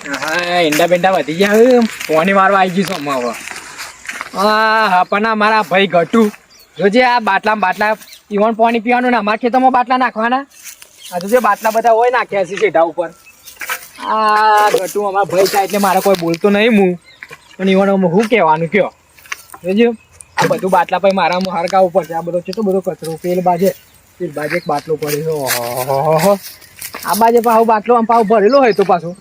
હા ઈંડા બેંડા વધી ગયા પોણી મારવા આવી ગયું છું હવે. હા પણ મારા ભાઈ ઘટું જોજે આ બાટલા પીવાનું પાણી પીવાનું ને અમારા ખેતરમાં બાટલા નાખવાના. આ જોજે બાટલા બધા હોય નાખ્યા છે સીધા ઉપર. આ ઘટું અમારા ભાઈ થાય એટલે મારે કોઈ બોલતો નહીં હું પણ ઈવન હું કહેવાનું કયો જોજો આ બધું બાટલા પછી મારામાં હરગાવું પડશે. આ બધો કેટલો બધો કચરો પેલ બાજે એક બાટલો પડ્યો. ઓહો આ બાજે પાછો બાટલો આમ પાછો ભરેલો હોય તો પાછો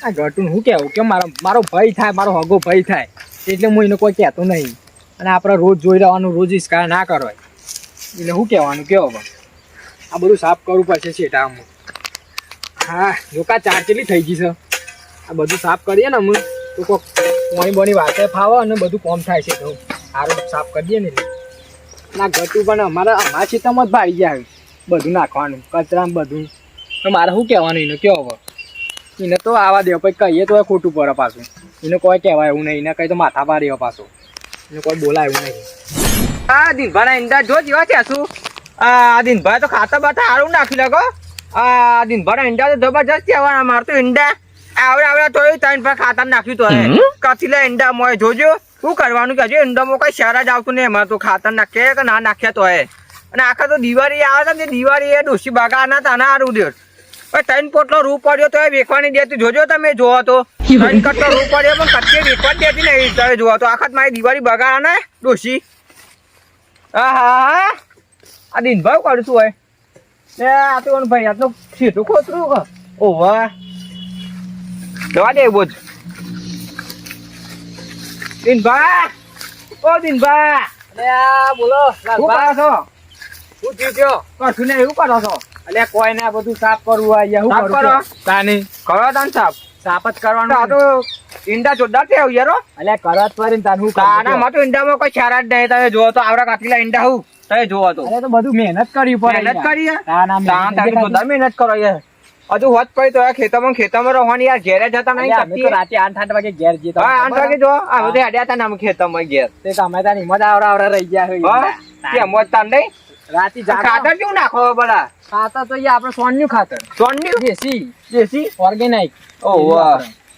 આ ઘટું હું કહેવું કે મારો ભાઈ થાય મારો હગો ભાઈ થાય એટલે હું એને કોઈ કહેતો નહીં. અને આપણે રોજ જોઈ રહેવાનું રોજ ઈસ્કાર ના કરો એટલે શું કહેવાનું કેવો હવે આ બધું સાફ કરવું પડશે છેટા અમુક. હા જોકા ચાર કેટલી થઈ ગઈ છે આ બધું સાફ કરીએ ને અમે તો કોઈક પોણી બોની વાતે ફાવે અને બધું કોમ થાય છે તો સારું સાફ કરી દઈએ ને ના ઘટું પણ અમારા ખેતરમાં જ ભાઈ ગયા બધું નાખવાનું કચરા બધું તો મારે શું કહેવાનું એને કેવો હવે એને તો આવા દે પછી કહીએ તો ખોટું પડે પાછું. એને કોઈ કહેવાય એવું નહીં એને કઈ તો માથા પાડે પાછું એને કોઈ બોલાય એવું નહીં. આ દિનભાઈ ઈંડા જો જેવા છે શું આ દિનભાઈ તો ખાતા બાતા સારું નાખી લાગો. આ દિનભાઈ ઈંડા તો જબરજસ્ત કહેવાના. મારે તો ઈંડા આવડે તો ત્રણ ભાઈ ખાતા નાખ્યું તો કથીલા ઈંડા મોય જોજો શું કરવાનું કે ઈંડામાં કઈ શહેર જ આવતું નહીં. એમાં તો ખાતર નાખે કે ના નાખ્યા તો અને આખા તો દિવાળી આવે છે ને દિવાળી એ ડોસી બગા ના તાના સારું દે. ત્રણ પોટલો રૂ પડ્યો તો એ વેખવાની દેતી જોજો તમે જોવો તો ત્રણ કટલો રૂ પડ્યો પણ કટકે વેખવાની દેતી નહીં તમે જોવો તો આખા મારી દિવાળી બગાડા ને ડોસી. હા હા હા આ દિનભાઈ કરું છું હોય આ તો ભાઈ આ તો સીધું ખોતરું ઓવા દવા દે બોજ દિનભાઈ ઓ દિનભાઈ બોલો શું કરો છો? શું થયું કશું ને એવું કરો છો? એટલે કોઈ ને બધું સાફ કરવું અહીંયા સાફ કરો તાની કરો તાન સાફ સાફ જ કરવાનું. આ તો ઈંડા જોરદાર છે યારો. એટલે કરત ફરીને તાન હું તાના માં તો ઈંડામાં કોઈ ચારા જ નહીં. તમે જોવો તો આવડા કાકીલા ઈંડા હું તમે જોવો તો અરે તો બધું મહેનત કરવી પડે. મહેનત કરી તાના જોરદાર મહેનત કરો યાર. હજુ હોત પડી તો ખેતરમાં રહેવાની યાર ઘેરે જતા નહીં અમે તો રાતે 8 વાગે ઘેર જઈએ. હા 8 વાગે જો આ બધે અડ્યા હતા ને અમે ખેતરમાં ઘેર તે તમે તાર હિંમત આવડા રહી ગયા હા કે મોત તાન નહીં રાતે ખાતર કેવું નાખો બડા ખાતર તો આપણે સોનનું ખાતર સોનની દેશી ઓર્ગેનિક. ઓહો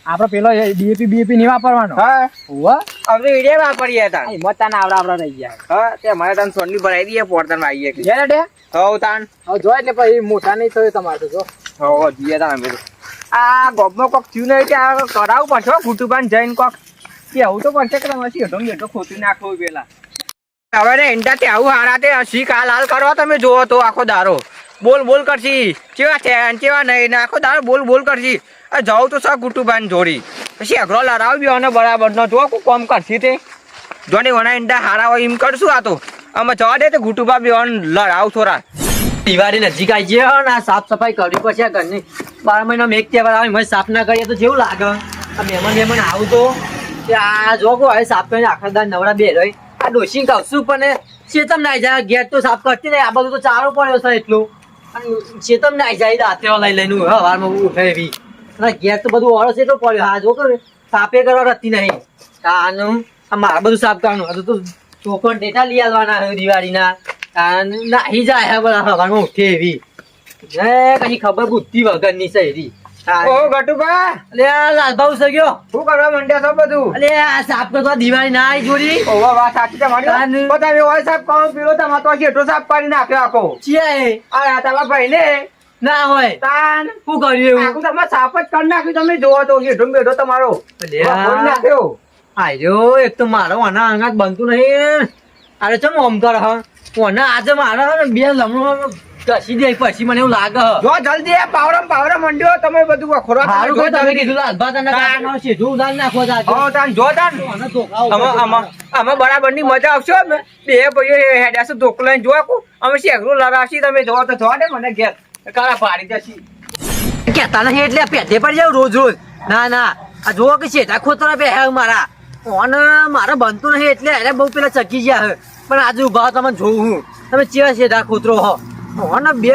આપણે પેલો ડીએપી બીએપી નહીં વાપરવાનો. હા ઓહો હવે ઈડે વાપરીએ તા હિંમત તાન આવડા રહી ગયા. હા તે મારે તાન સોનની ભરાઈ દઈએ પોરતન માં આવીએ ઘેર ડે હવ તાન હવે જો એટલે પછી મોટા નહીં થયો તમારે તો જો હવ જીએ તાન અમે આ ગોબમાં કોક થયું નહીં ત્યાં કરાવવું પડશે ગુટુબાન જઈને કોક કેવું તો પડશે કે તમારે હેઠો હેઠો ખોટી નાખવું પેલા. હવે ને ઈંડા તે આવું હારા તે શીખ હાલ કરો તમે જોવો તો આખો દારો બોલ કરશી કેવા છે કેવા નહીં ને આખો દારો બોલ કરશી. આ જાઉં તો સા ગુટુબાન જોડી પછી અઘરો લડાવી અને બરાબર ન જો કોમ કરશી તે જોને વણા ઈંડા હારા હોય એમ કરશું. આ તો અમે જવા દે તે ગુટુબા બી લડાવ થોડા. દિવાળી નજીક આવી છે ને સાફ સફાઈ કરવી પડશે ઘરની. 12 મહિનામાં એક તહેવાર આવે સાફ ના કરીએ તો જેવું લાગે. આ મહેમાન આવું તો આ જો હવે સાફ કરીને આખા દાર નવરા બે રહી આ ડોસી કહું છું પણ ચેતમ ના જાય ઘેર તો સાફ કરતી નહીં. આ બધું તો ચારો પડ્યો છે એટલું ચેતમ ના જાય દાંતેવા લઈ લઈને હવારમાં ઉઠે એવી ઘેર તો બધું ઓળસ એટલો પડ્યો. હા જો કે સાફે કરવા રહેતી નહીં. આનું મારે બધું સાફ કરવાનું હતું તો ચોખણ ડેટા લઈ આવવાના દિવાળીના નાહી જાય બધા હવામાં ઉઠે એવી કઈ ખબર બુદ્ધિ વગર ની શહેરી. ઓ ગટુબા અલે લાલભાઉ સગ્યો શું કરવા માંડ્યા છો બધું? અલે આ સાફ કરવા દિવાળી ના આવી જોડી. ઓવા વાત સાચી તમારી. તમે ઓય સાફ કરો પીલો તમાર તો જેટલો સાફ કરી નાખ્યો આખો. ચિયા આ તારા ભાઈ ને ના હોય તાન શું કર્યું એવું? આખું તમે સાફ જ કરી નાખ્યું. તમે જોવો તો જેઠો બેઠો તમારો કરી નાખ્યો. આયો એક તો મારો આના અંગાત બનતું નહીં. અરે ચમ ઓમ કર હ ઓના આજે મારા બે લમણો ઘસી દે પછી મને એવું લાગે. જો જલ્દી આ પાવરમ મંડ્યો તમે બધું વખોરો. સારું કોઈ તમે કીધું લાલભા તને સીધું ઉધાર નાખો તાન જો તાન આમાં બરાબર ની મજા આવશે. બે ભાઈઓ હેડ્યા છે ધોકો લઈને જોવા અમે શેગરું લગાવશી. તમે જોવો તો જોવા દે મને ઘેર કાળા પાડી જશી. કેતા નહીં એટલે પેટે પડી જાવ રોજ ના આ જોવો કે છે ખોતરા પે મારા ઓને મારે બનતું નહીં એટલે એને બહુ પેલા ચકી ગયા પણ આજે ઉભા તમે જોઉં હું તમે ચેવા છે ખોતરો હો ઓને બે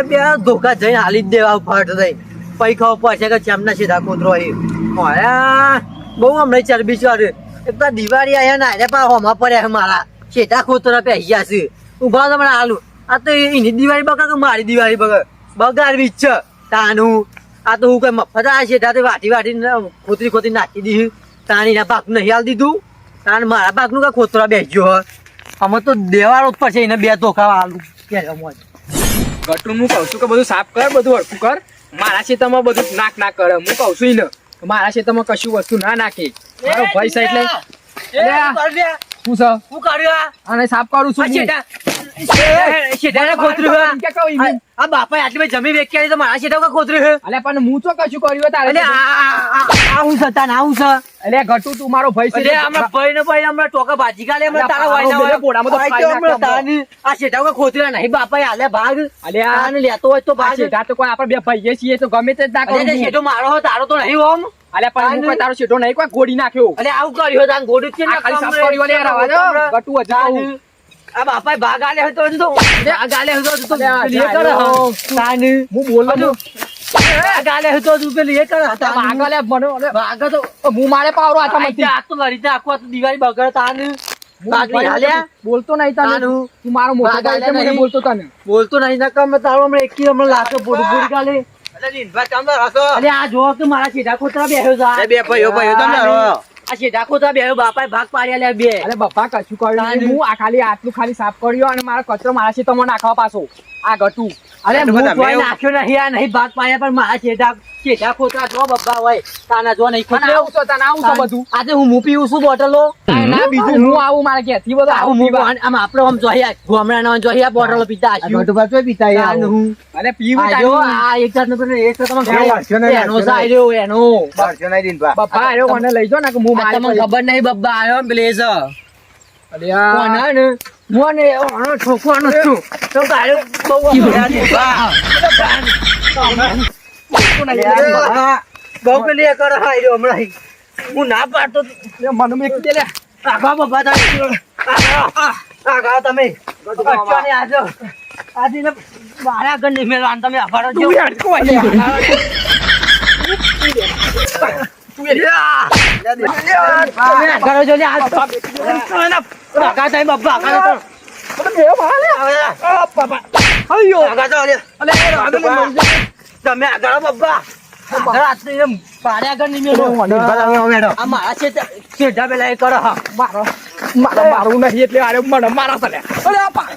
ધોકા જઈને હાલી જ દેવા ફટ થઈ પૈ ખાવ પડશે કે ચેમના સીધા ખોતરો એ બહુ હમણાં ચરબી ચડે એક તો દિવાળી આયા ને એને પણ હોમાં પડ્યા મારા સીધા ખોતરા પે ગયા છે ઉભા તમને હાલું આ તો એની દિવાળી બગા કે મારી દિવાળી બગાડવી જ છે તાનું આ તો હું કઈ મફત આ શેઠા વાટી ખોતરી નાખી દીધી તાણી ના ભાગ નહીં હાલ દીધું તાણ મારા ભાગનું કઈ ખોતરા બેસ્યો હોય અમે તો દેવાળો જ પડશે એને 2 ધોકા હાલું ગટુ હું કહું છું કે બધું સાફ કર, બધું હરખું કર. મારા ખેતરમાં બધું નાક કરે. હું કહું છું ને કે મારા ખેતરમાં કશું વસ્તુ ના નાખે. મારો ભાઈ છે એટલે શું છે? હું કાઢ્યો અને સાફ કરું છું હું. શેઠાને ખોતર્યું કે કહું ઈમી. આ બાપા આટલી બધી જમીન વેચી તો મારા શેઠા ખોતર્યું અલ્યા પણ હું તો કશું કર્યું તારે. એટલે આ હું છે તાન આવું છે અલ્યા ગટુ તું મારો ભાઈ છે. અરે હમણાં ભાઈ ને ભાઈ હમણાં ટોકા ભાજી કાલે હમણાં તારા વાયના પોડામાં તો વાય ખાઈ હમણાં નાખો. તાની આ શેઠા ખોતર્યા નહીં બાપા હાલે ભાગ અલ્યા આને લેતો હોય તો આ ભાગ શેઠા તો કોઈ આપણે બે ભાઈએ છીએ તો ગમે તે જ ના કરું અરે હું. શેઠો મારો હોય તારો તો નહીં ઓમ અલ્યા પણ હું કોઈ તારો શેઠો નહીં કોઈ ગોળી નાખ્યો. અરે આવું કર્યું તાન ગોડું છે ને આ ખાલી સાફ કર્યું અલ્યા રવા દો. ગટુ હજી કહું. આ બાપા ભાગ આલે હોય તો ભાગ આલે હોય તો અલ્યા, પેલી એ કરે જાયો. તાન હું બોલું છું. ભાગ આલે હોય તો પેલી એ કરે તાન ભાગ અલ્યા મને અલ્યા ભાગ તો હું મારે પાવરો હાથમાંથી. આ તો લડી આખો તો દિવાળી બગડ તાન ભાગ નહીં હાલ્યા બોલતો નહીં તને. તાનું. તું મારો મોટો ભાગ ભાઈ છે, આલ્યા મને નહીં. બોલતો તને. બોલતો નહીં ના કમ તારો હમણાં એકી હમણાં લાખો બોડી બોડી કાલે અરે દિનભા તમે હસો. અરે આ જો કે મારા શેઠા ખોતરા બેહ્યો છે એ બે ભાઈઓ તમે રહો. આ શેઠા ખોતરા બેહ્યો બાપાએ ભાગ પાડ્યા લે બે અરે બાપા કશું કર્યું નહીં. તાનું. હું આ ખાલી આટલું ખાલી સાફ કર્યો અને મારો કચરો મારા ખેતરમાં નાખવા પાછો આ ગટુ. અરે તો હું બધા કોઈ મેં- નાખ્યો નહીં આ નહીં ભાગ પાડ્યા પણ મારા શેઠા ખોતરા જો બબ્બા હોય તાના જો નહીં તને ખોતર્યો આવું છે, તને આવું છે બધું. આજે હું પીવું છું બોટલો ના બીજું હું આવું મારા ઘેરથી બધું આવું પીવા. આમ આપણે આમ જોયા ગામડાના જોયા બોટલો પીતા હશું તાન હું અરે પીવું આ જો તારું. આ એક જાતનો પેલો એક તો તમે એ વાંચ્યો નહીં, એનો વાંચ્યો સાયરો એનો બરસો નહીં દિનભા. બાપા આયો મને લઈ જાઓ ને કે હું આ મારે તમને ખબર નહીં બબ્બા આવ્યો બ્લેઝર અલ્યા. કોના ને મોને ઓનો ઠોકવાનો છું તો ગાડો બહુ બહુ પેલી એ કરે હાર્યો હમણાં હું ના પાડતો મને મેં કીધે લે. આગા બબ્બા આગા તમે અચ્છા ને આજો આજે ને મારા આગળ નહીં મેળવાનું તમે આભાર તું યાર કોઈ નહીં. તમે આગળ જો ને આ આગા તમે બબ્બા આગળ અરે બે મારે. આ બાપા. અయ్యో. આગળ તો અલે આગળ લઈ જાઓ. તમે આગળ બબ્બા આગળ આટલી એમ પાડે આગળ નહીં મેળો દિનભા તમે આવો મેડમ. આ મારા છેડા પેલા એ કરો હા મારું નહીં એટલે અરે મને મારા તલે. અરે આપા.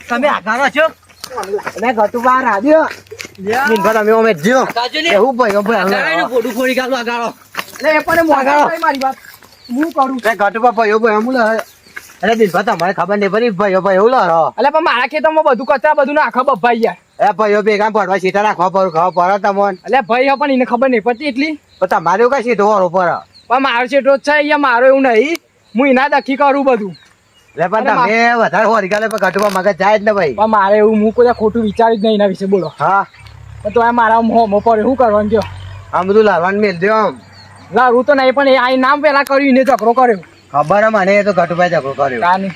તમે આગળ છો અને ઘટુ બહાર આવ્યો. દિનભા તમે આવો મેં જ્યો. કાજુ ને એવું ભાઈઓ આગળ ભાઈ એનું ફોટું ફોડી કાઢો આગળ લે એ પણ મોઢા નહીં મારી વાત. હું કરું. ઘટુ ભાઈઓ ભાઈ અમુલ અરે દિનભા તમારે ખબર નહીં પડી ભાઈઓ ભાઈ એવું લડો. અલે પણ મારા ખેતરમાં બધું કચરા બધું નાખા બભાઈ યાર. એ ભાઈઓ ભેગા પડવા સીટા રાખવા પડું ખાવા પડે તમને. અલે ભાઈ હે પણ એને ખબર નહીં પડતી એટલી. પણ તમારે એવું કઈ સીધો વાળો પડે. પણ મારો છેટો જ છે અહીંયા, મારો એવું નહીં. હું એના દખી કરું બધું. એટલે પણ તમે વધારે હોરી ગાલે પણ ઘટુમાં મગજ જાય જ ને ભાઈ. પણ મારે એવું હું કોઈ ખોટું વિચાર્યું જ નહીં એના વિશે. બોલો. હા પણ તો આ મારા મોં પર શું કરવાનું કયો. આમ બધું લાવવાનું મેલ દો આમ. લારું તો નહીં પણ એ આ નામ પેલા કર્યું એને ઝઘડો કર્યો. ખબર હે મને એ તો ઘટુભાઈ ઝઘડો કર્યો. કાની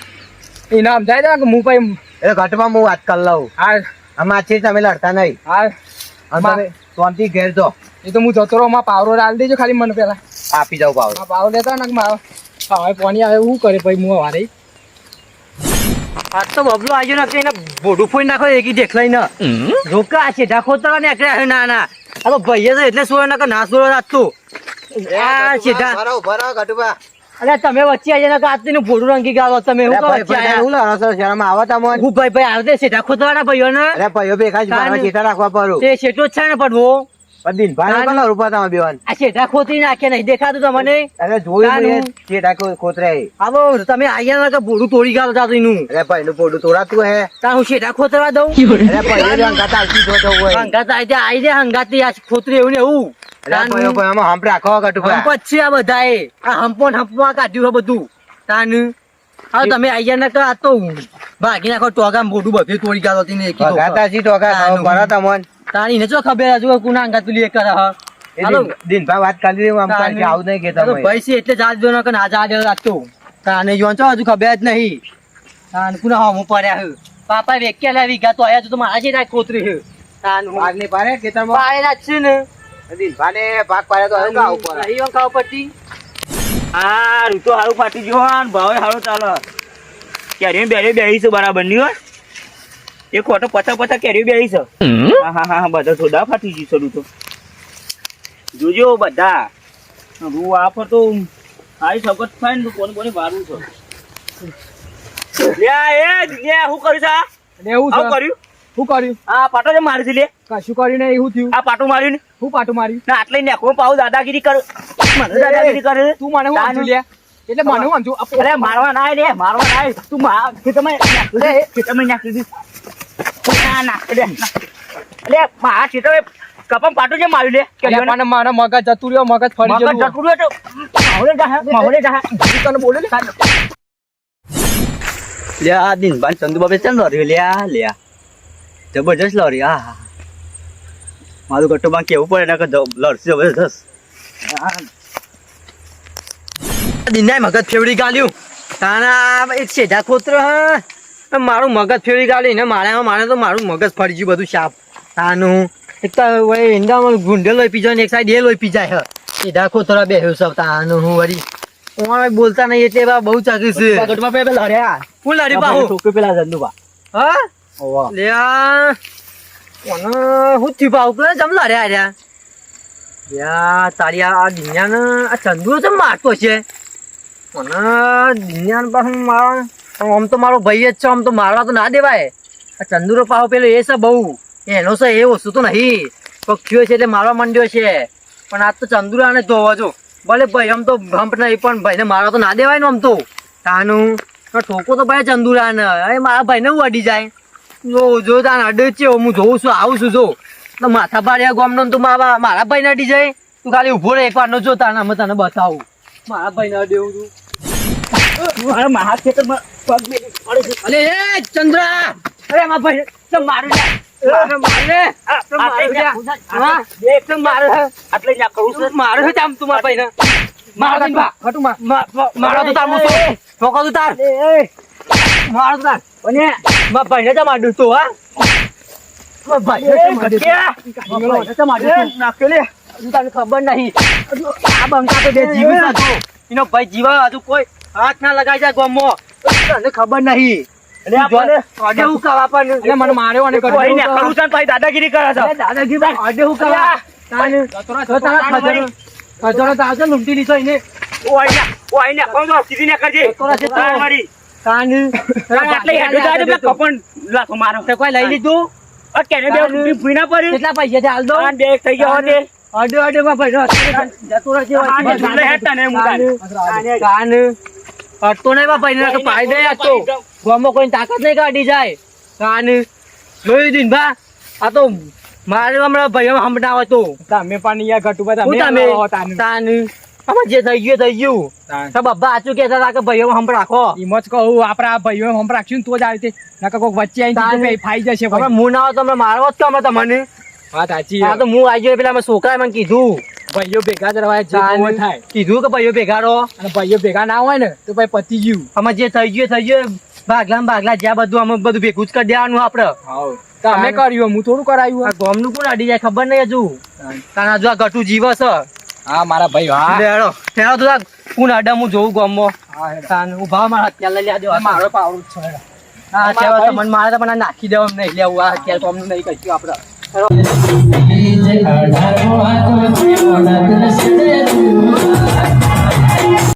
એને સમજાય દે કે હું ભાઈ એટલે ઘટમાં હું વાત કરી લઉં. હા આમાં છે તમે લડતા નહીં. હા અને તમે શાંતિ ઘેર જો એ તો હું જતો રહું. માં પાવરો ડાલ દેજો ખાલી મને પેલા. આપી જાવ પાવ. આ પાવરો લેતા ને મારો હવે પાણી આવે શું કરે ભાઈ હું વારે. આ તો બબલો આવ્યો ને એને બોડું ફોઈ નાખો એકી દેખલાઈ ને રોકા છે ઢાખોતરા ને એકલા ના ના આ તો ભાઈએ તો એટલે સોય ના કે ના સોય રાખતું આ સીધા બરાબર બરાબર ઘટુભા. અરે તમે વચ્ચે આવી ને કાતરી નું ભોડું રંગી ગાવો તમે હું અરે કહો ભાઈ વચ્ચે ભાઈ આયા? હું લડો છો શરમ આવે તમને? હું ભાઈ ભાઈ આવતે સીધા ખોતવાના ભાઈઓ ને અરે ભાઈઓ ભેગા જ ભરવા સીટા રાખવા પડું. તે શેઠો જ છે ને પડવો પણ દિનભાઈ કેટલા રૂપિયા તમે બેવાન? આ શેઠા ખોતરી નાખે નહીં દેખાતું તમને અરે જોયું તાનું. મેં સીટા ખોતરે. આવો તમે આયા ના કે ભોડું તોડી ગાલો જાતું એનું અરે ભાઈ નું પોડું તોડાતું હે. તા હું શેઠા ખોતરવા દઉં અરે ભાઈઓ ને હંગાત આવતી જોતો હોય. હંગાત આઈ દે હંગાતી આ ખોતરી એવું ને એવું અરે ભાઈઓ ભાઈ આમાં હંપ રાખો ઘટુભા. હંપ જ છે આ બધાએ આ હંપો ને હંપમાં કાઢ્યું છે બધું તાન હવે તમે આયા ના કે આ તો ભાગી નાખો ટોગા મોઢું બધું તોડી ગાલો તેને એકી ભગાતા છી ટોકા તાનું. ભરા તમને. તાણી ને જો ખબર હજુ કોના હંગાત તું લે કરે હ એ હાલો. દિનભાઈ વાત કરી દીધી આમ તાનું. કે આવું નહીં કે આ તો તમે. ભાઈ છે એટલે જાજ દો ના કે ના જાજ રાખતો તાને જોન છો હજુ ખબર જ નહીં તાન કુના હમું પડ્યા હે પાપા વેક્યા લે વિગા તો આયા તો મારા છે રાખ ખોતરી હે તાન હું આગની પારે ખેતરમાં પાડેલા જ છે ને દિનભાઈને ભાગ પાડ્યો તો હવે ગાવું પડે. નહીં ખાવ પડતી આ ઋતુ હારું ફાટી ગયો અને ભાવે હારું ચાલે કેરીઓ બેરી બેહી છે બરાબર ની હોય એક ખોટો પચા કેરીઓ બેહી છે હા હા હા બધા થોડા ફાટી ગયું છે ઋતુ જોજો બધા હું આ પર તો હારી સગત થાય ને તો કોને કોને વારું છે લે શું કર્યું છે એટલે એવું આવું છે કર્યું શું કર્યું આ પાટો જે મારી છે લે કશું કર્યું નહીં એવું થયું આ પાટું માર્યું ને હું પાટું માર્યું ના આટલે નેકો પાવ દાદાગીરી કર મને દાદાગીરી કરે તું મને હું સમજુ લે એટલે મને હું સમજુ અરે મારવા ના રે મારવા ના તું ખેતરમાં નાખી દીધું ના ના અરે મારા ખેતર કપમ પાટું જે માર્યું લે એટલે મને મારા મગજ જતું રહ્યો મગજ ફરી મગજ ગયું જતું રહ્યું તો માહોલે જા તને બોલે લે લે આ દિનબાન ચંદુ બાબે ચાલ લડ્યો લે જબરજસ્ત લડ્યો હા મારું ગટ્ટો માં કેવું પડે ને કે લડશે જબરજસ્ત દિનાય મગજ ફેવડી ગાલ્યું તાના એક સેઢા ખોતરો હા મારું મગજ ફેવડી ગાલ્યું ને મારે તો મારું મગજ ફરી ગયું બધું સાપ તાનું એક તો ઈંડામાં ગુંડે લોહી પી જાય ને એક સાઈડ એ લોહી પી જાય સેઢા ખોતરા બેહ્યો સબ તાનું હું વળી ઓય બોલતા નહીં એટલે બા બહુ ચાકી છે ગટમાં પે લડ્યા હું લડી બાહુ ટોકે પેલા જંદુબા હા ઓવા લે આ કોનો હું થી બાહુ કે જમ લડ્યા રહ્યા યા તારી આ દિન્યાન આ ચંદુ તો મારતો છે મને દિન્યાન પાછું મારા આમ તો મારો ભાઈ જ છે આમ તો મારવા તો ના દેવાય આ ચંદુરો પાહો પેલો એ છે બહુ એનો છે એ વસ્તુ તો નહીં પક્ષીઓ છે એટલે મારવા માંડ્યો છે પણ આ તો ચંદુરાને ધોવા જો ભલે ભાઈ આમ તો ભંપ નહીં પણ ભાઈને મારવા તો ના દેવાય ને આમ તો તાનું ઠોકો તો ભાઈ ચંદુરાને અરે મારા ભાઈને હું અડી જાય જો તાને અડે છે હું જોઉં છું આવું છું જો તો માથા પાડ્યા ગોમનો તું મારા ભાઈને અડી જાય તું ખાલી ઉભો રહે એકવાર નો જો તાને અમે તને બતાવું મારા ભાઈને અડ્યું તું મારા મહા ખેતરમાં પગ મેલી પડે છે અલે એ ચંદ્રા અરે મારા ભાઈ તો મારું ખબર નહીં આ બંકા તો બે જીવ હતો એનો ભાઈ જીવા હજુ કોઈ હાથ ના લગાઈ જાય ગોમો તને ખબર નહીં મને માર્યો અને દાદાગીરી કરે છે લૂંટી લીધો એને સીધી ના કરજે કોઈ લઈ લીધું કેટલા પૈસા હાલ દો થઈ ગયો અડે અડે માં ભાઈ અટતો નહીં ભાઈ ને પાઈ દે તો ગામમાં કોઈ તાકાત નહીં કાઢી જાય કાન જોયું દીન ભા આ તો મારે હમણાં ભાઈ હમણાં હતો તમે પણ યાર ઘટુ બધા તાન આમાં જે થઈ ગયું તો બબ્બા આચું કહેતા હતા કે ભાઈઓ હમ રાખો એમ જ કહું આપડા ભાઈઓ હમ રાખશું તો જ આવી રીતે નકર કોઈક વચ્ચે આવીને ફાઈ જશે હવે હું ના હોય તો મારવા જ તો અમે તમને વાત સાચી હા તો હું આવી ગયો પેલા છોકરાએ મને કીધું ભાઈઓ ભેગા જ રવાય જે થાય કીધું કે ભાઈઓ ભેગા રહો અને ભાઈઓ ભેગા ના હોય ને તો ભાઈ પતી ગયું અમે જે થઈ ગયું ભાગલા જ્યાં બધું અમે બધું ભેગું જ કરી દેવાનું આપડે તમે કર્યું હું થોડું કરાયું આ ગોમનું કોણ અડી જાય ખબર નહીં હજુ કારણ હજુ આ ગટુ જીવ છે હા મારા ભાઈ હા લેડો તો કોણ અડે હું જોઉં ગોમમાં ઉભા મારા અત્યારે લઈ લ્યા મારો પાવડું છે હા અત્યારે મને મારે તો મને નાખી દેવા નહીં લેવું આ અત્યારે કોમનું નહીં કરશું આપડે DJ Adar Mohat,